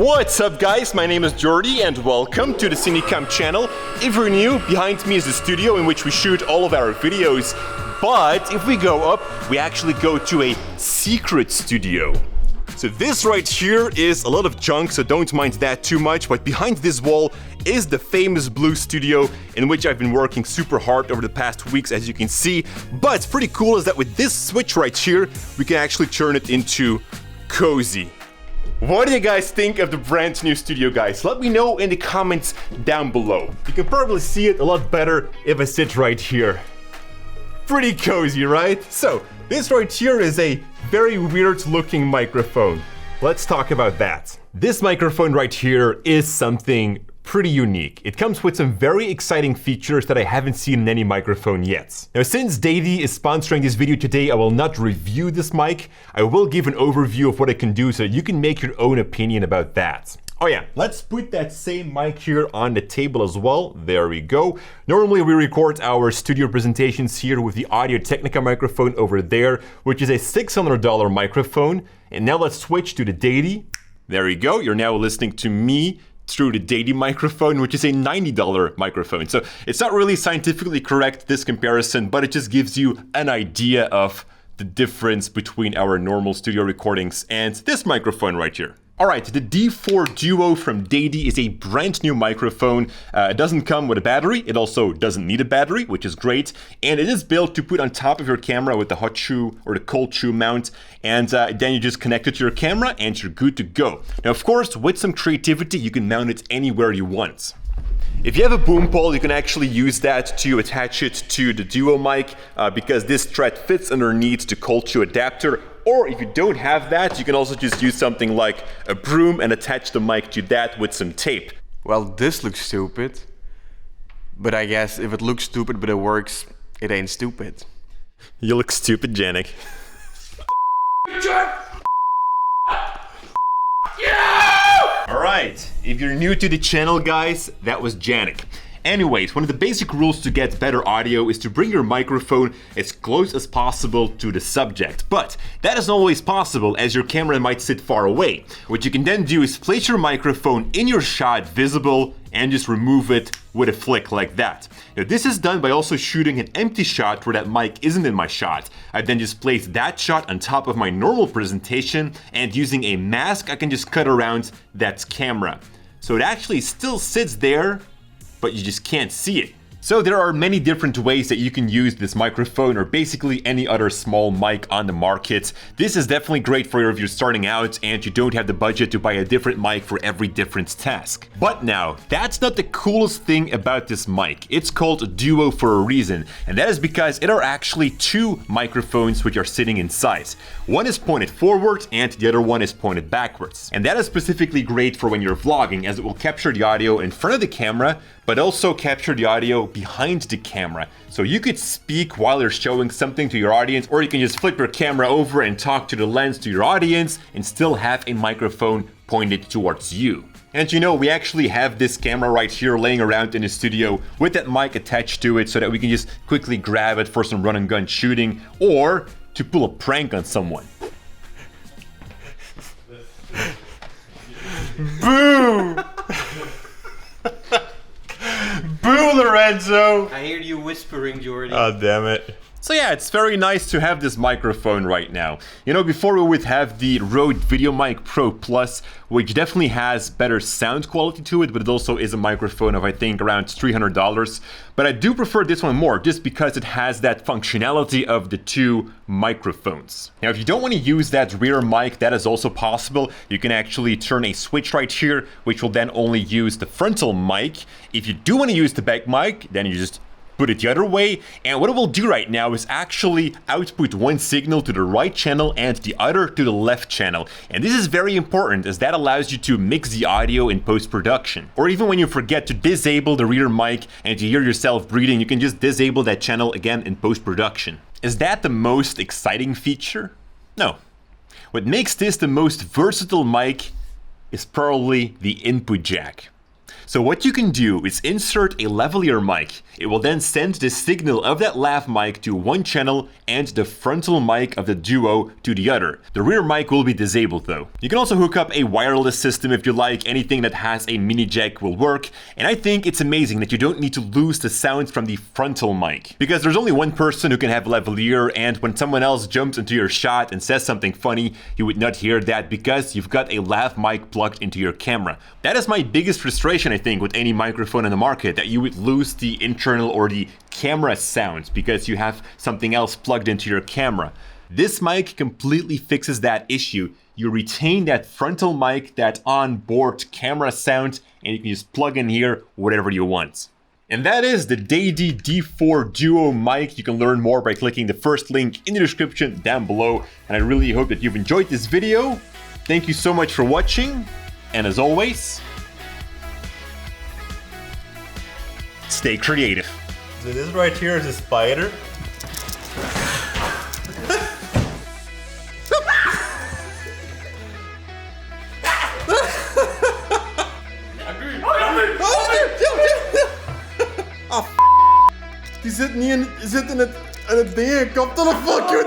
What's up guys, my name is Jordy and welcome to the Cinecom channel. If you're new, behind me is the studio in which we shoot all of our videos. But if we go up, we actually go to a secret studio. So this right here is a lot of junk, so don't mind that too much, but behind this wall is the famous blue studio in which I've been working super hard over the past weeks, as you can see. But pretty cool is that with this switch right here, we can actually turn it into cozy. What do you guys think of the brand new studio, guys? Let me know in the comments down below. You can probably see it a lot better if I sit right here. Pretty cozy, right? So, this right here is a very weird looking microphone. Let's talk about that. This microphone right here is something pretty unique. It comes with some very exciting features that I haven't seen in any microphone yet. Now, since Deity is sponsoring this video today, I will not review this mic. I will give an overview of what it can do so you can make your own opinion about that. Oh yeah, let's put that same mic here on the table as well. There we go. Normally we record our studio presentations here with the Audio-Technica microphone over there, which is a $600 microphone. And now let's switch to the Deity. There we go, you're now listening to me through the Deity microphone, which is a $90 microphone. So it's not really scientifically correct, this comparison, but it just gives you an idea of the difference between our normal studio recordings and this microphone right here. Alright, the D4 DUO from Deity is a brand new microphone. It doesn't come with a battery, it also doesn't need a battery, which is great, and it is built to put on top of your camera with the hot shoe or the cold shoe mount, and then you just connect it to your camera and you're good to go. Now of course, with some creativity, you can mount it anywhere you want. If you have a boom pole, you can actually use that to attach it to the Duo mic because this thread fits underneath the cold shoe adapter. Or if you don't have that, you can also just use something like a broom and attach the mic to that with some tape. Well, this looks stupid. But I guess if it looks stupid but it works, it ain't stupid. You look stupid, Janik. Alright, if you're new to the channel, guys, that was Janik. Anyways, one of the basic rules to get better audio is to bring your microphone as close as possible to the subject. But that isn't always possible as your camera might sit far away. What you can then do is place your microphone in your shot visible and just remove it with a flick like that. Now this is done by also shooting an empty shot where that mic isn't in my shot. I then just place that shot on top of my normal presentation, and using a mask I can just cut around that camera. So it actually still sits there, but you just can't see it. So there are many different ways that you can use this microphone or basically any other small mic on the market. This is definitely great for if you're starting out and you don't have the budget to buy a different mic for every different task. But now, that's not the coolest thing about this mic. It's called Duo for a reason, and that is because it are actually two microphones which are sitting inside. One is pointed forward and the other one is pointed backwards. And that is specifically great for when you're vlogging, as it will capture the audio in front of the camera, but also capture the audio behind the camera. So you could speak while you're showing something to your audience, or you can just flip your camera over and talk to the lens to your audience and still have a microphone pointed towards you. And you know, we actually have this camera right here laying around in the studio with that mic attached to it so that we can just quickly grab it for some run and gun shooting or to pull a prank on someone. Boo! Boo, Lorenzo! I hear you whispering, Jordy. Oh, damn it. So yeah, it's very nice to have this microphone right now. You know, before we would have the Rode VideoMic Pro Plus, which definitely has better sound quality to it, but it also is a microphone of, I think, around $300. But I do prefer this one more, just because it has that functionality of the two microphones. Now, if you don't want to use that rear mic, that is also possible. You can actually turn a switch right here, which will then only use the frontal mic. If you do want to use the back mic, then you just put it the other way, and what it will do right now is actually output one signal to the right channel and the other to the left channel. And this is very important, as that allows you to mix the audio in post-production. Or even when you forget to disable the rear mic and you hear yourself breathing, you can just disable that channel again in post-production. Is that the most exciting feature? No. What makes this the most versatile mic is probably the input jack. So what you can do is insert a lavalier mic. It will then send the signal of that lav mic to one channel and the frontal mic of the Duo to the other. The rear mic will be disabled though. You can also hook up a wireless system if you like. Anything that has a mini jack will work. And I think it's amazing that you don't need to lose the sound from the frontal mic. Because there's only one person who can have lavalier, and when someone else jumps into your shot and says something funny, you would not hear that because you've got a lav mic plugged into your camera. That is my biggest frustration, I think, with any microphone in the market, that you would lose the internal or the camera sounds because you have something else plugged into your camera. This mic completely fixes that issue. You retain that frontal mic, that onboard camera sound, and you can just plug in here whatever you want. And that is the Deity D4 DUO mic. You can learn more by clicking the first link in the description down below. And I really hope that you've enjoyed this video. Thank you so much for watching. And as always, stay creative. So this right here is a spider. Die zit niet in het ding. Kom dan een fuck you.